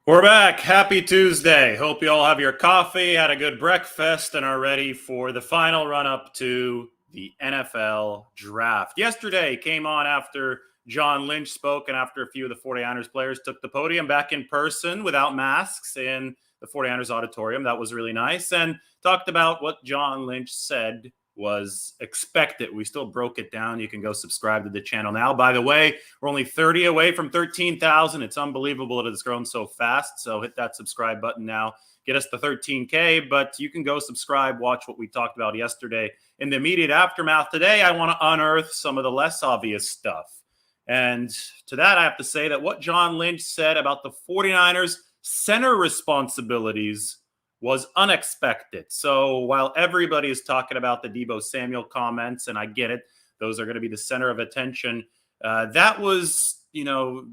We're back. Happy Tuesday. Hope you all have your coffee, had a good breakfast, and are ready for the final run up to the NFL draft. Yesterday came on after John Lynch spoke and after a few of the 49ers players took the podium back in person without masks in the 49ers auditorium. That was really nice. And talked about what John Lynch said was expected. We still broke it down. You can go subscribe to the channel now. By the way, we're only 30 away from 13,000. It's unbelievable that it's grown so fast. So hit that subscribe button now. Get us to 13K, but you can go subscribe, watch what we talked about yesterday. In the immediate aftermath today, I want to unearth some of the less obvious stuff. And to that, I have to say that what John Lynch said about the 49ers center responsibilities was unexpected. So while everybody is talking about the Deebo Samuel comments, and I get it, those are going to be the center of attention, that was,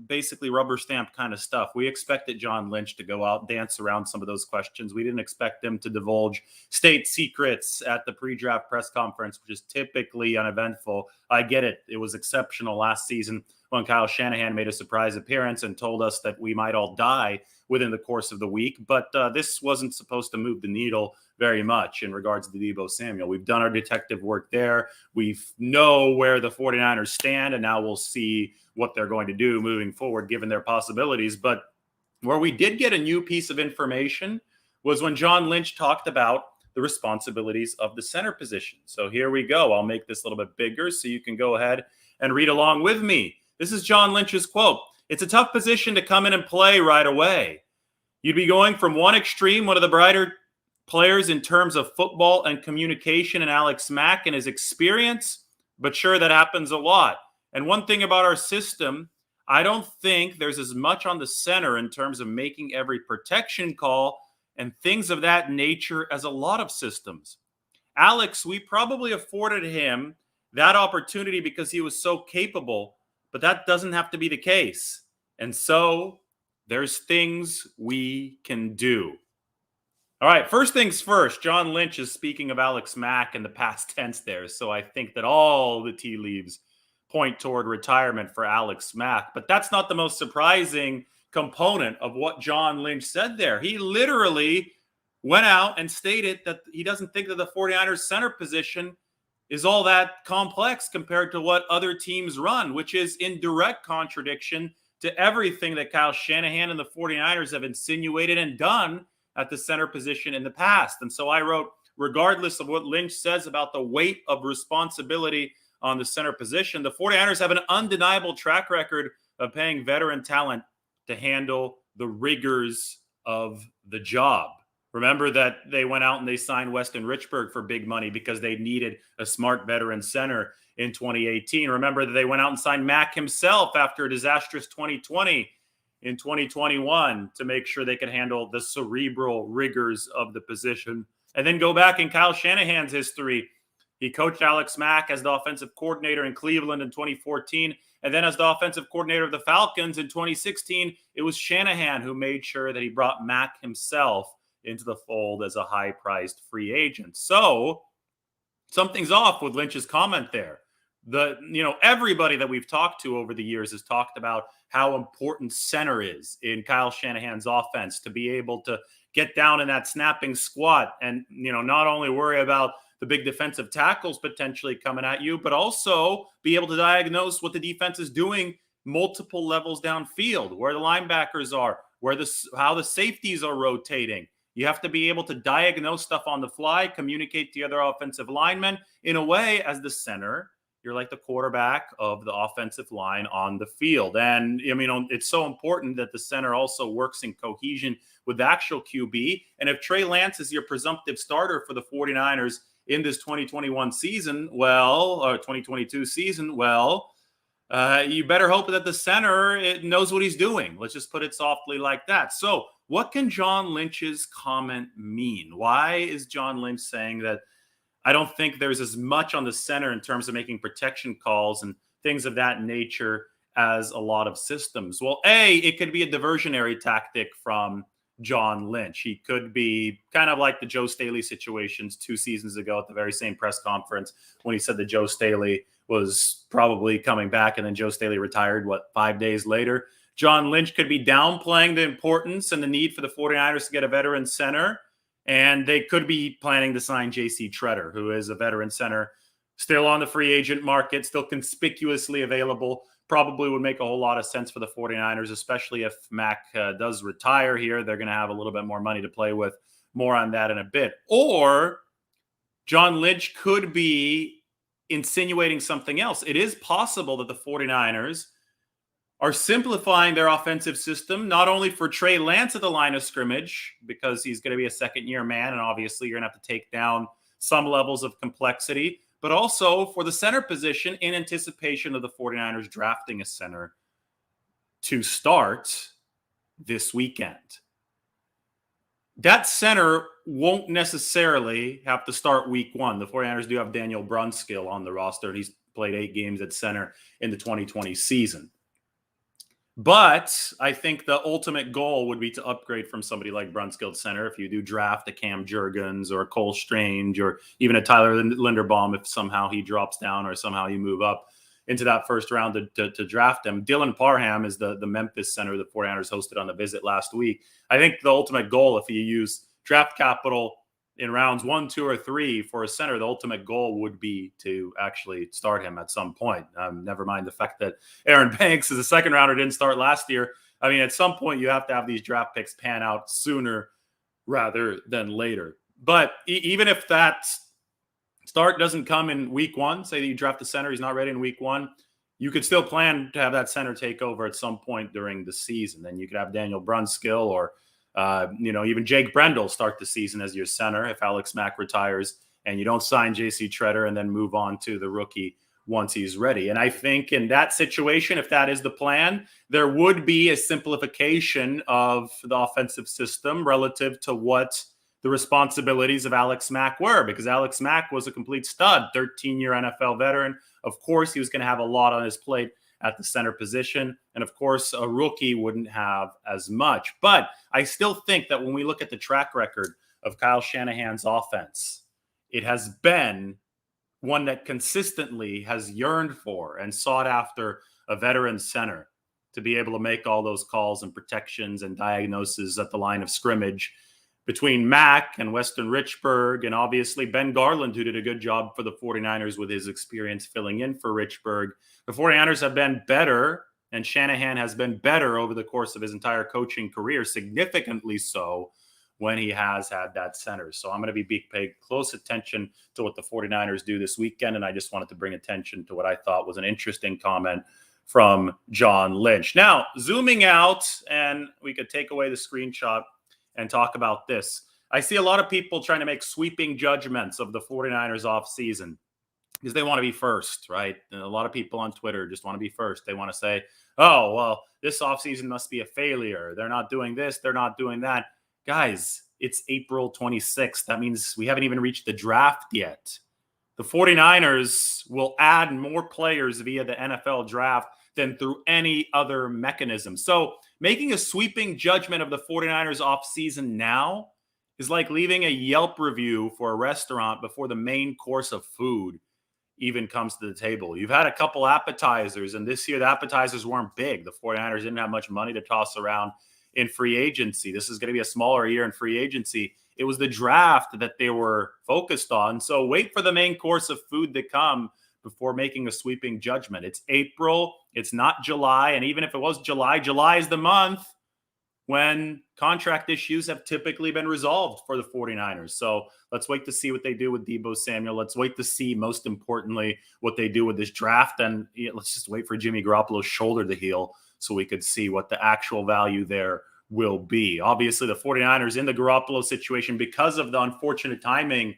basically rubber stamp kind of stuff. We expected John Lynch to go out, dance around some of those questions. We didn't expect him to divulge state secrets at the pre-draft press conference, which is typically uneventful. I get it. It was exceptional last season when Kyle Shanahan made a surprise appearance and told us that we might all die within the course of the week. But this wasn't supposed to move the needle very much in regards to Deebo Samuel. We've done our detective work there. We know where the 49ers stand, and now we'll see what they're going to do moving forward, given their possibilities. But where we did get a new piece of information was when John Lynch talked about the responsibilities of the center position. So here we go. I'll make this a little bit bigger so you can go ahead and read along with me. This is John Lynch's quote. "It's a tough position to come in and play right away. You'd be going from one extreme, one of the brighter players in terms of football and communication, and Alex Mack and his experience, but sure, that happens a lot. And one thing about our system, I don't think there's as much on the center in terms of making every protection call and things of that nature as a lot of systems. Alex, we probably afforded him that opportunity because he was so capable, but that doesn't have to be the case. And so there's things we can do." All right, first things first, John Lynch is speaking of Alex Mack in the past tense there. So I think that all the tea leaves point toward retirement for Alex Mack. But that's not the most surprising component of what John Lynch said there. He literally went out and stated that he doesn't think that the 49ers center position is all that complex compared to what other teams run, which is in direct contradiction to everything that Kyle Shanahan and the 49ers have insinuated and done at the center position in the past. And so I wrote, regardless of what Lynch says about the weight of responsibility on the center position, the 49ers have an undeniable track record of paying veteran talent to handle the rigors of the job. Remember that they went out and they signed Weston Richburg for big money because they needed a smart veteran center in 2018. Remember that they went out and signed Mack himself after a disastrous 2020 in 2021 to make sure they could handle the cerebral rigors of the position. And then go back in Kyle Shanahan's history. He coached Alex Mack as the offensive coordinator in Cleveland in 2014. And then as the offensive coordinator of the Falcons in 2016, it was Shanahan who made sure that he brought Mack himself into the fold as a high-priced free agent. So something's off with Lynch's comment there. Everybody that we've talked to over the years has talked about how important center is in Kyle Shanahan's offense, to be able to get down in that snapping squat and, not only worry about the big defensive tackles potentially coming at you, but also be able to diagnose what the defense is doing multiple levels downfield, where the linebackers are, how the safeties are rotating. You have to be able to diagnose stuff on the fly, communicate to the other offensive linemen. In a way, as the center, you're like the quarterback of the offensive line on the field. And, it's so important that the center also works in cohesion with the actual QB. And if Trey Lance is your presumptive starter for the 49ers in this 2021 season, or 2022 season, you better hope that the center knows what he's doing. Let's just put it softly like that. So what can John Lynch's comment mean? Why is John Lynch saying that I don't think there's as much on the center in terms of making protection calls and things of that nature as a lot of systems? Well, it could be a diversionary tactic from John Lynch. He could be kind of like the Joe Staley situations 2 seasons ago at the very same press conference when he said that Joe Staley was probably coming back, and then Joe Staley retired, 5 days later? John Lynch could be downplaying the importance and the need for the 49ers to get a veteran center. And they could be planning to sign J.C. Tretter, who is a veteran center, still on the free agent market, still conspicuously available. Probably would make a whole lot of sense for the 49ers, especially if Mac does retire here. They're going to have a little bit more money to play with. More on that in a bit. Or John Lynch could be insinuating something else. It is possible that the 49ers are simplifying their offensive system, not only for Trey Lance at the line of scrimmage, because he's going to be a second-year man, and obviously you're going to have to take down some levels of complexity, but also for the center position in anticipation of the 49ers drafting a center to start this weekend. That center won't necessarily have to start week one. The 49ers do have Daniel Brunskill on the roster. He's played 8 games at center in the 2020 season. But I think the ultimate goal would be to upgrade from somebody like Brunskill center. If you do draft a Cam Jurgens or a Cole Strange or even a Tyler Linderbaum, if somehow he drops down or somehow you move up into that first round to draft him. Dylan Parham is the Memphis center the 49ers hosted on the visit last week. I think the ultimate goal, if you use draft capital in rounds 1, 2, or 3 for a center, the ultimate goal would be to actually start him at some point. Never mind the fact that Aaron Banks is a second rounder, didn't start last year. I mean, at some point you have to have these draft picks pan out sooner rather than later. But even if that start doesn't come in week 1, say that you draft the center, he's not ready in week 1, you could still plan to have that center take over at some point during the season. Then you could have Daniel Brunskill or even Jake Brendel start the season as your center if Alex Mack retires and you don't sign J.C. Tretter and then move on to the rookie once he's ready. And I think in that situation, if that is the plan, there would be a simplification of the offensive system relative to what the responsibilities of Alex Mack were, because Alex Mack was a complete stud, 13-year NFL veteran. Of course, he was going to have a lot on his plate at the center position. And of course, a rookie wouldn't have as much. But I still think that when we look at the track record of Kyle Shanahan's offense, it has been one that consistently has yearned for and sought after a veteran center to be able to make all those calls and protections and diagnoses at the line of scrimmage between Mack and Weston Richburg, and obviously Ben Garland, who did a good job for the 49ers with his experience filling in for Richburg. The 49ers have been better, and Shanahan has been better over the course of his entire coaching career, significantly so when he has had that center. So I'm going to be paying close attention to what the 49ers do this weekend, and I just wanted to bring attention to what I thought was an interesting comment from John Lynch. Now, zooming out, and we could take away the screenshot and talk about this. I see a lot of people trying to make sweeping judgments of the 49ers offseason because they want to be first, right? And a lot of people on Twitter just want to be first. They want to say, oh, well, this offseason must be a failure. They're not doing this. They're not doing that. Guys, it's April 26th. That means we haven't even reached the draft yet. The 49ers will add more players via the NFL draft than through any other mechanism. So making a sweeping judgment of the 49ers offseason now is like leaving a Yelp review for a restaurant before the main course of food even comes to the table. You've had a couple appetizers, and this year the appetizers weren't big. The 49ers didn't have much money to toss around in free agency. This is going to be a smaller year in free agency. It was the draft that they were focused on. So wait for the main course of food to come before making a sweeping judgment. It's April. It's not July. And even if it was July, July is the month when contract issues have typically been resolved for the 49ers. So let's wait to see what they do with Deebo Samuel. Let's wait to see, most importantly, what they do with this draft. And let's just wait for Jimmy Garoppolo's shoulder to heal so we could see what the actual value there will be. Obviously, the 49ers in the Garoppolo situation, because of the unfortunate timing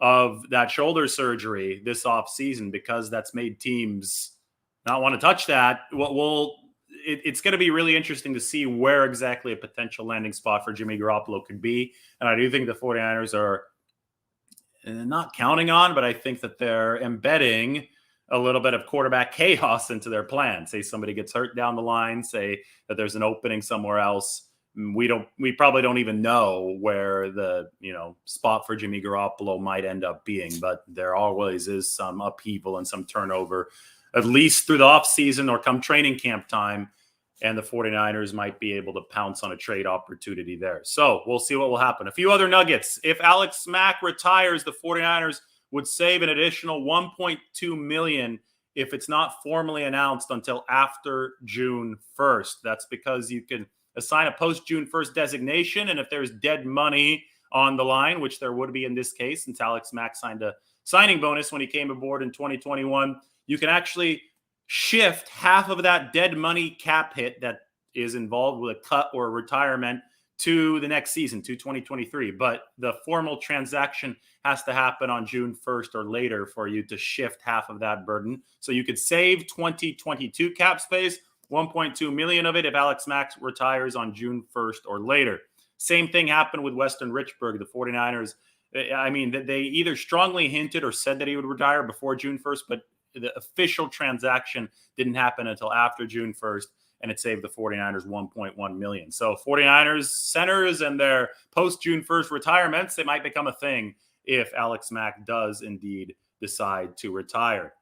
of that shoulder surgery this offseason, because that's made teams not want to touch that. It's going to be really interesting to see where exactly a potential landing spot for Jimmy Garoppolo could be. And I do think the 49ers are not counting on, but I think that they're embedding a little bit of quarterback chaos into their plan. Say somebody gets hurt down the line, say that there's an opening somewhere else. We probably don't even know where the spot for Jimmy Garoppolo might end up being, but there always is some upheaval and some turnover, at least through the offseason or come training camp time. and the 49ers might be able to pounce on a trade opportunity there. So we'll see what will happen. A few other nuggets. If Alex Mack retires, the 49ers would save an additional $1.2 million if it's not formally announced until after June 1st. That's because you can assign a post-June 1st designation, and if there's dead money on the line, which there would be in this case, since Alex Mack signed a signing bonus when he came aboard in 2021, you can actually shift half of that dead money cap hit that is involved with a cut or a retirement to the next season, to 2023. But the formal transaction has to happen on June 1st or later for you to shift half of that burden. So you could save 2022 cap space, 1.2 million of it if Alex Mack retires on June 1st or later. Same thing happened with Weston Richburg. The 49ers, I mean, they either strongly hinted or said that he would retire before June 1st, but the official transaction didn't happen until after June 1st, and it saved the 49ers $1.1 million. So 49ers centers and their post-June 1st retirements, they might become a thing if Alex Mack does indeed decide to retire.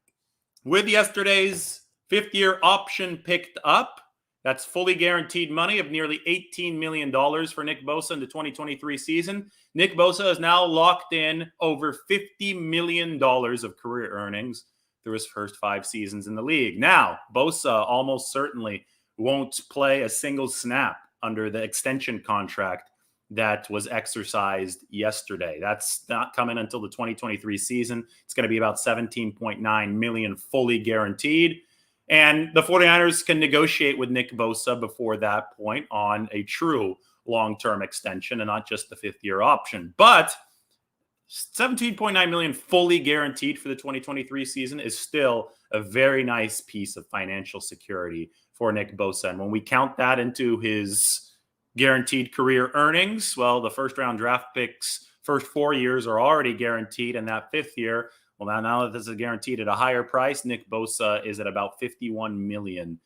With yesterday's fifth-year option picked up, that's fully guaranteed money of nearly $18 million for Nick Bosa in the 2023 season. Nick Bosa is now locked in over $50 million of career earnings through his first 5 seasons in the league. Now, Bosa almost certainly won't play a single snap under the extension contract that was exercised yesterday. That's not coming until the 2023 season. It's going to be about $17.9 million fully guaranteed. And the 49ers can negotiate with Nick Bosa before that point on a true long-term extension and not just the 5th-year option. But $17.9 million fully guaranteed for the 2023 season is still a very nice piece of financial security for Nick Bosa. And when we count that into his guaranteed career earnings, well, the first-round draft picks first 4 years are already guaranteed, and that 5th year, well, now that this is guaranteed at a higher price, Nick Bosa is at about $51 million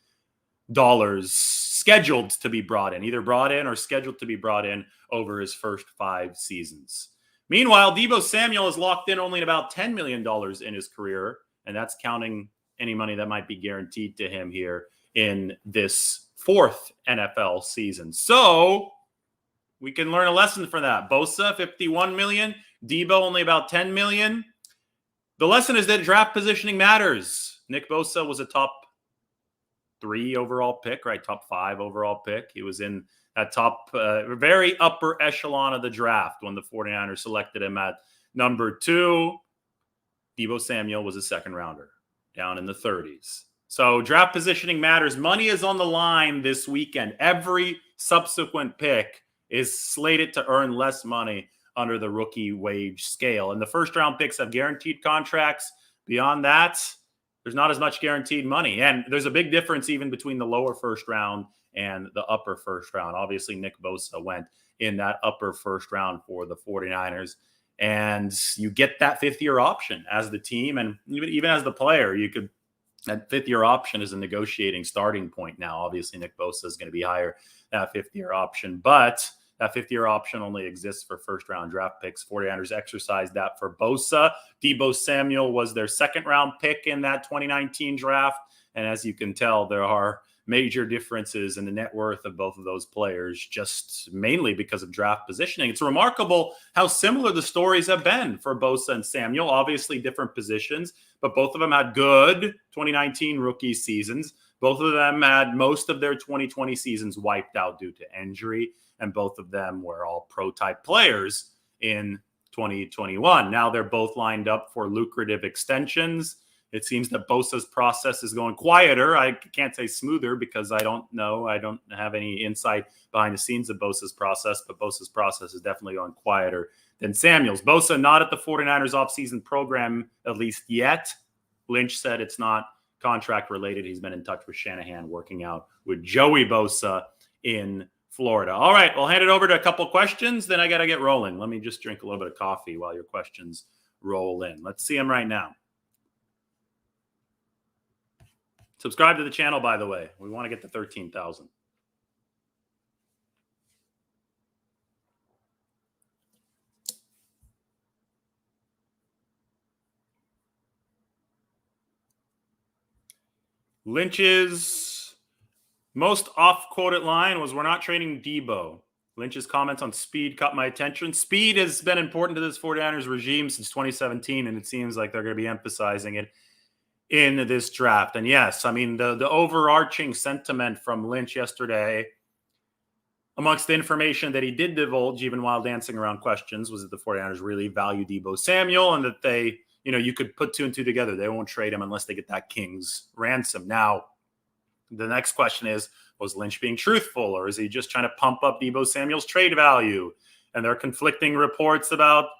scheduled to be brought in, either brought in or scheduled to be brought in over his first 5 seasons. Meanwhile, Deebo Samuel is locked in only at about $10 million in his career, and that's counting any money that might be guaranteed to him here in this 4th NFL season. So we can learn a lesson from that. Bosa, $51 million. Deebo, only about $10 million. The lesson is that draft positioning matters. Nick Bosa was a top 3 overall pick, right? Top 5 overall pick. He was in that top, very upper echelon of the draft when the 49ers selected him at number 2. Deebo Samuel was a second rounder down in the 30s. So draft positioning matters. Money is on the line this weekend. Every subsequent pick is slated to earn less money under the rookie wage scale. And the first round picks have guaranteed contracts. Beyond that, there's not as much guaranteed money. And there's a big difference even between the lower first round and the upper first round. Obviously, Nick Bosa went in that upper first round for the 49ers. And you get that 5th-year option as the team and even as the player. That 5th-year option is a negotiating starting point now. Obviously, Nick Bosa is going to be higher that 5th-year option. But that 5th-year option only exists for first-round draft picks. 49ers exercised that for Bosa. Deebo Samuel was their second-round pick in that 2019 draft. And as you can tell, there are major differences in the net worth of both of those players, just mainly because of draft positioning. It's remarkable how similar the stories have been for Bosa and Samuel. Obviously, different positions, but both of them had good 2019 rookie seasons. Both of them had most of their 2020 seasons wiped out due to injury. And both of them were all pro-type players in 2021. Now they're both lined up for lucrative extensions. It seems that Bosa's process is going quieter. I can't say smoother because I don't know. I don't have any insight behind the scenes of Bosa's process, but Bosa's process is definitely going quieter than Samuel's. Bosa not at the 49ers offseason program, at least yet. Lynch said it's not contract related. He's been in touch with Shanahan, working out with Joey Bosa in Florida. All right, we'll hand it over to a couple questions. Then I got to get rolling. Let me just drink a little bit of coffee while your questions roll in. Let's see them right now. Subscribe to the channel, by the way. We want to get to 13,000. Lynch's Most off-quoted line was, "We're not trading Deebo." Lynch's comments on speed caught my attention. Speed has been important to this 49ers regime since 2017, and it seems like they're going to be emphasizing it in this draft. And yes, I mean, the overarching sentiment from Lynch yesterday, amongst the information that he did divulge, even while dancing around questions, was that the 49ers really value Deebo Samuel and that they, you could put two and two together. They won't trade him unless they get that King's ransom. Now, the next question is, was Lynch being truthful, or is he just trying to pump up Deebo Samuel's trade value? And there are conflicting reports about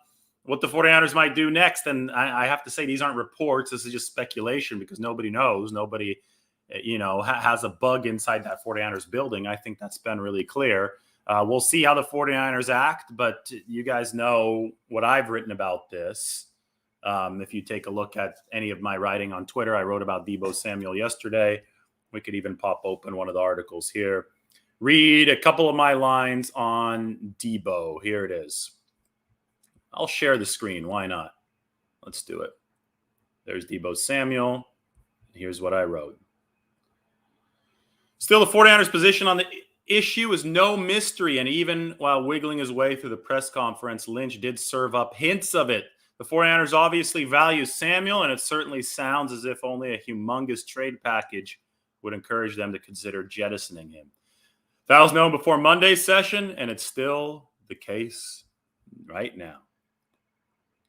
what the 49ers might do next. And I have to say, these aren't reports. This is just speculation because nobody knows. Nobody, has a bug inside that 49ers building. I think that's been really clear. We'll see how the 49ers act, but you guys know what I've written about this. If you take a look at any of my writing on Twitter, I wrote about Deebo Samuel yesterday. We could even pop open one of the articles here. Read a couple of my lines on Deebo. Here it is. I'll share the screen. Why not? Let's do it. There's Deebo Samuel. Here's what I wrote. Still, the 49ers' position on the issue is no mystery, and even while wiggling his way through the press conference, Lynch did serve up hints of it. The 49ers obviously value Samuel, and it certainly sounds as if only a humongous trade package would encourage them to consider jettisoning him. That was known before Monday's session, and it's still the case right now.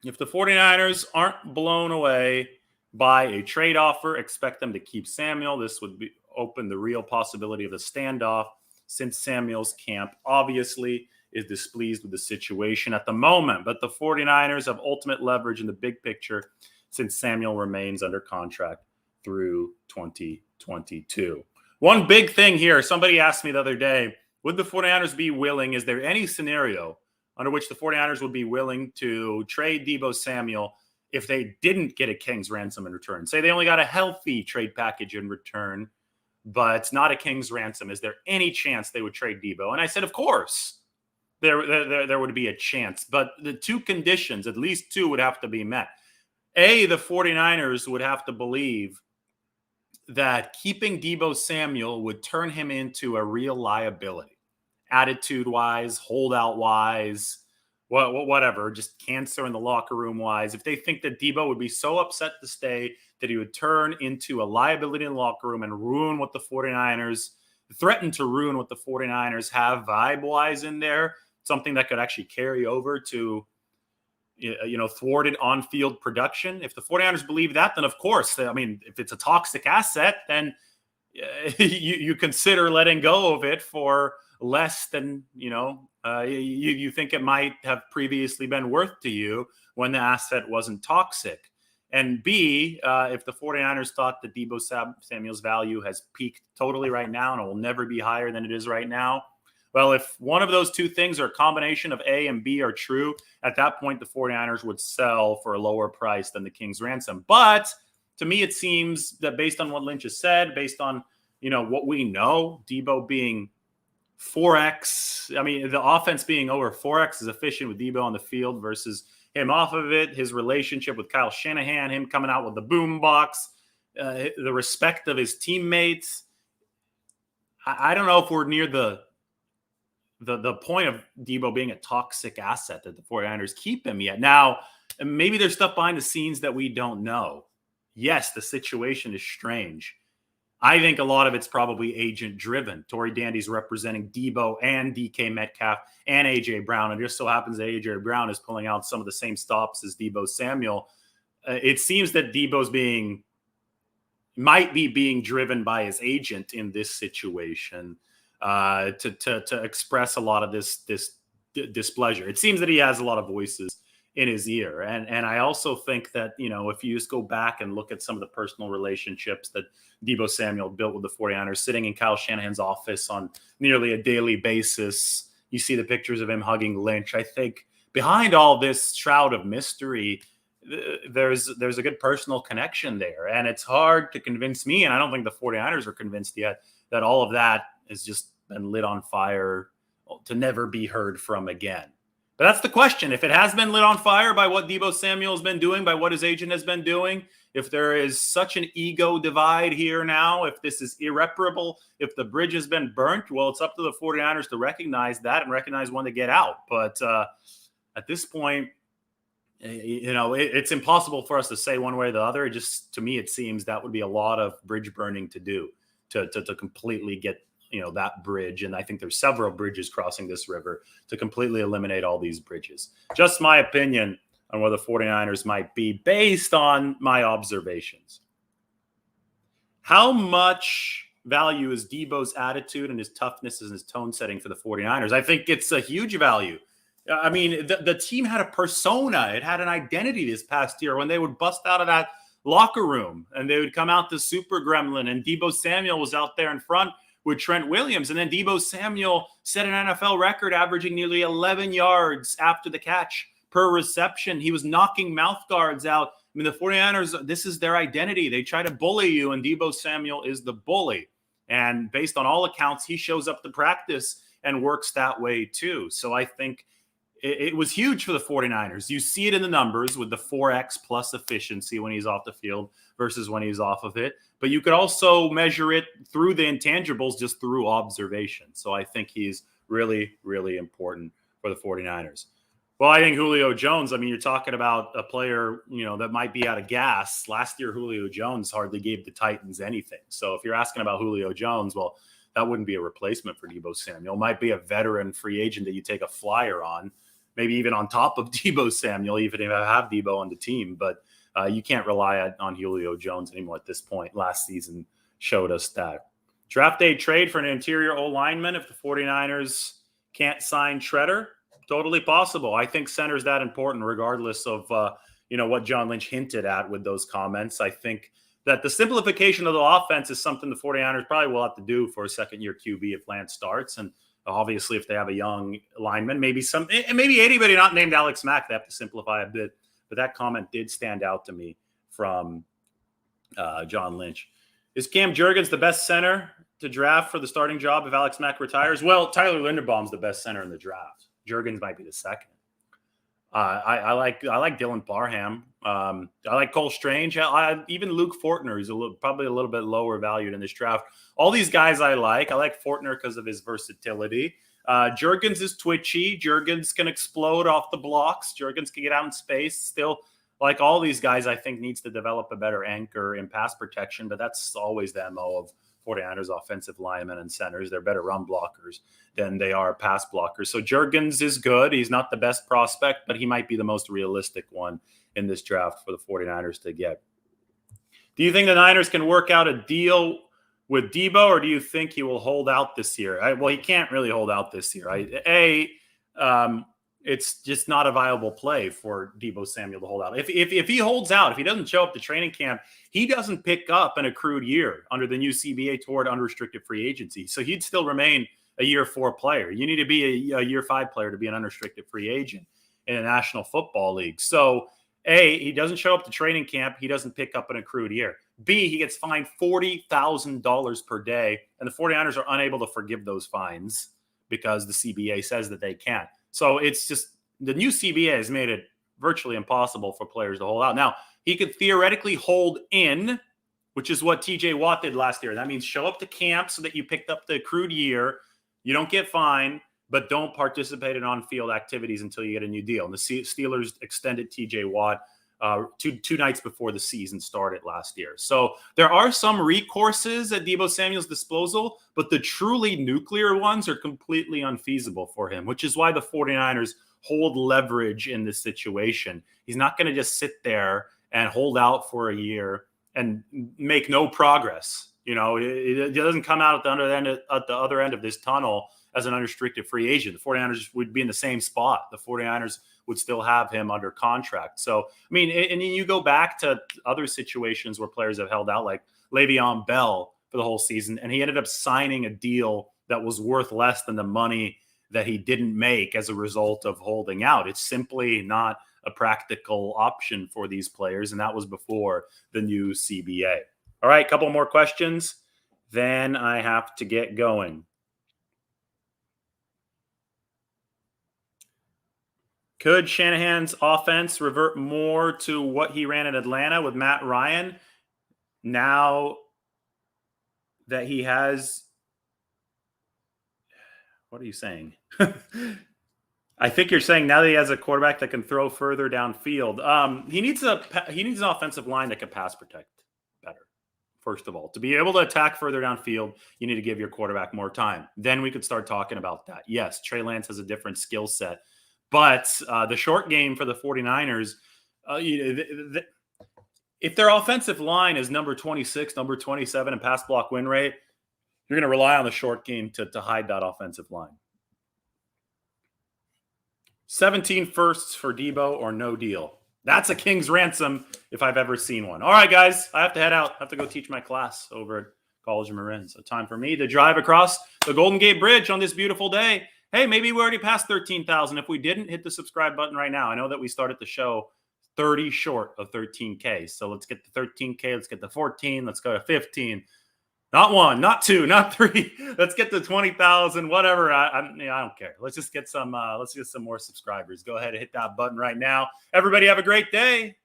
If the 49ers aren't blown away by a trade offer, expect them to keep Samuel. This would open the real possibility of a standoff, since Samuel's camp obviously is displeased with the situation at the moment. But the 49ers have ultimate leverage in the big picture since Samuel remains under contract through 2022. One big thing here, somebody asked me the other day, would the 49ers be willing, is there any scenario under which the 49ers would be willing to trade Deebo Samuel if they didn't get a King's ransom in return? Say they only got a healthy trade package in return, but not a King's ransom. Is there any chance they would trade Deebo? And I said, of course, there would be a chance. But the two conditions, at least two, would have to be met. A, the 49ers would have to believe that keeping Deebo Samuel would turn him into a real liability, attitude-wise, holdout-wise, whatever, just cancer in the locker room-wise. If they think that Deebo would be so upset to stay that he would turn into a liability in the locker room and threaten to ruin what the 49ers have vibe-wise in there, something that could actually carry over to thwarted on-field production. If the 49ers believe that, then of course, I mean, if it's a toxic asset, then you consider letting go of it for less than, you think it might have previously been worth to you when the asset wasn't toxic. And B, if the 49ers thought that Deebo Samuel's value has peaked totally right now and it will never be higher than it is right now, well, if one of those two things or a combination of A and B are true, at that point, the 49ers would sell for a lower price than the King's ransom. But to me, it seems that based on what Lynch has said, based on, what we know, Deebo being 4X, I mean, the offense being over 4X is efficient with Deebo on the field versus him off of it, his relationship with Kyle Shanahan, him coming out with the boom box, the respect of his teammates. I don't know if we're near the point of Deebo being a toxic asset that the 49ers keep him yet. Now, maybe there's stuff behind the scenes that we don't know. Yes, the situation is strange. I think a lot of it's probably agent driven. Tory Dandy's representing Deebo and DK Metcalf and AJ Brown. And it just so happens that AJ Brown is pulling out some of the same stops as Deebo Samuel. It seems that Deebo's might be being driven by his agent in this situation to express a lot of this displeasure. It seems that he has a lot of voices in his ear. And I also think that, if you just go back and look at some of the personal relationships that Deebo Samuel built with the 49ers, sitting in Kyle Shanahan's office on nearly a daily basis, you see the pictures of him hugging Lynch. I think behind all this shroud of mystery, there's a good personal connection there. And it's hard to convince me, and I don't think the 49ers are convinced yet, that all of that has just been lit on fire to never be heard from again. But that's the question. If it has been lit on fire by what Deebo Samuel has been doing, by what his agent has been doing, if there is such an ego divide here now, if this is irreparable, if the bridge has been burnt, well, it's up to the 49ers to recognize that and recognize when to get out. But at this point, it's impossible for us to say one way or the other. It just, to me, it seems that would be a lot of bridge burning to do to completely get that bridge. And I think there's several bridges crossing this river to completely eliminate all these bridges. Just my opinion on where the 49ers might be based on my observations. How much value is Deebo's attitude and his toughness and his tone setting for the 49ers? I think it's a huge value. I mean, the team had a persona. It had an identity this past year when they would bust out of that locker room and they would come out to Super Gremlin, and Deebo Samuel was out there in front with Trent Williams. And then Deebo Samuel set an NFL record averaging nearly 11 yards after the catch per reception. He was knocking mouth guards out. I mean, the 49ers, this is their identity. They try to bully you, and Deebo Samuel is the bully. And based on all accounts, he shows up to practice and works that way too. So I think it was huge for the 49ers. You see it in the numbers with the 4X plus efficiency when he's off the field versus when he's off of it. But you could also measure it through the intangibles, just through observation. So I think he's really, really important for the 49ers. Well, I think Julio Jones, I mean, you're talking about a player, that might be out of gas. Last year, Julio Jones hardly gave the Titans anything. So if you're asking about Julio Jones, well, that wouldn't be a replacement for Deebo Samuel. It might be a veteran free agent that you take a flyer on, maybe even on top of Deebo Samuel, even if I have Deebo on the team. But you can't rely on Julio Jones anymore at this point. Last season showed us that. Draft day trade for an interior O-lineman if the 49ers can't sign Shredder. Totally possible. I think center's that important regardless of, what John Lynch hinted at with those comments. I think that the simplification of the offense is something the 49ers probably will have to do for a second-year QB if Lance starts. And obviously, if they have a young lineman, maybe anybody not named Alex Mack, they have to simplify a bit. But that comment did stand out to me from John Lynch. Is Cam Jurgens the best center to draft for the starting job if Alex Mack retires? Well, Tyler Linderbaum's the best center in the draft. Jurgens might be the second. I like Dylan Parham. I like Cole Strange. Even Luke Fortner is probably a little bit lower valued in this draft. All these guys I like. I like Fortner because of his versatility. Jurgens is twitchy. Jurgens can explode off the blocks. Jurgens can get out in space. Still, like all these guys, I think needs to develop a better anchor in pass protection, but that's always the MO of 49ers offensive linemen and centers. They're better run blockers than they are pass blockers. So Jurgens is good. He's not the best prospect, but he might be the most realistic one in this draft for the 49ers to get. Do you think the Niners can work out a deal with Deebo, or do you think he will hold out this year? Well, he can't really hold out this year. It's just not a viable play for Deebo Samuel to hold out. If he holds out, if he doesn't show up to training camp, he doesn't pick up an accrued year under the new CBA toward unrestricted free agency. So he'd still remain a year 4 player. You need to be a year 5 player to be an unrestricted free agent in a National Football League. So he doesn't show up to training camp. He doesn't pick up an accrued year. B, he gets fined $40,000 per day. And the 49ers are unable to forgive those fines because the CBA says that they can't. So it's just the new CBA has made it virtually impossible for players to hold out. Now, he could theoretically hold in, which is what TJ Watt did last year. That means show up to camp so that you picked up the accrued year. You don't get fined, but don't participate in on-field activities until you get a new deal. And the Steelers extended TJ Watt two nights before the season started last year. So there are some recourses at Deebo Samuel's disposal, but the truly nuclear ones are completely unfeasible for him, which is why the 49ers hold leverage in this situation. He's not going to just sit there and hold out for a year and make no progress. It doesn't come out at the other end of this tunnel as an unrestricted free agent. The 49ers would be in the same spot. The 49ers would still have him under contract. So, I mean, and you go back to other situations where players have held out, like Le'Veon Bell for the whole season, and he ended up signing a deal that was worth less than the money that he didn't make as a result of holding out. It's simply not a practical option for these players, and that was before the new CBA. All right, a couple more questions, then I have to get going. Could Shanahan's offense revert more to what he ran in Atlanta with Matt Ryan now that he has? What are you saying? I think you're saying now that he has a quarterback that can throw further downfield. He needs an offensive line that can pass protect better. First of all, to be able to attack further downfield, you need to give your quarterback more time. Then we could start talking about that. Yes, Trey Lance has a different skill set, but the short game for the 49ers, if their offensive line is number 26, number 27 in pass block win rate, you're going to rely on the short game to hide that offensive line. 17 firsts for Deebo or no deal. That's a king's ransom if I've ever seen one. All right, guys, I have to head out. I have to go teach my class over at College of Marin. So time for me to drive across the Golden Gate Bridge on this beautiful day. Hey, maybe we already passed 13,000. If we didn't, hit the subscribe button right now. I know that we started the show 30 short of 13K. So let's get the 13K. Let's get the 14. Let's go to 15. Not 1, not 2, not 3. Let's get to 20,000, whatever. I don't care. Let's just get some. Let's get some more subscribers. Go ahead and hit that button right now. Everybody have a great day.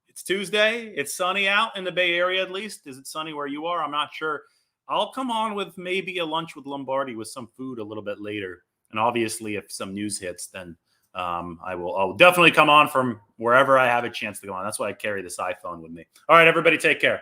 It's Tuesday. It's sunny out in the Bay Area, at least. Is it sunny where you are? I'm not sure. I'll come on with maybe a lunch with Lombardi with some food a little bit later. And obviously, if some news hits, then I'll definitely come on from wherever I have a chance to go on. That's why I carry this iPhone with me. All right, everybody, take care.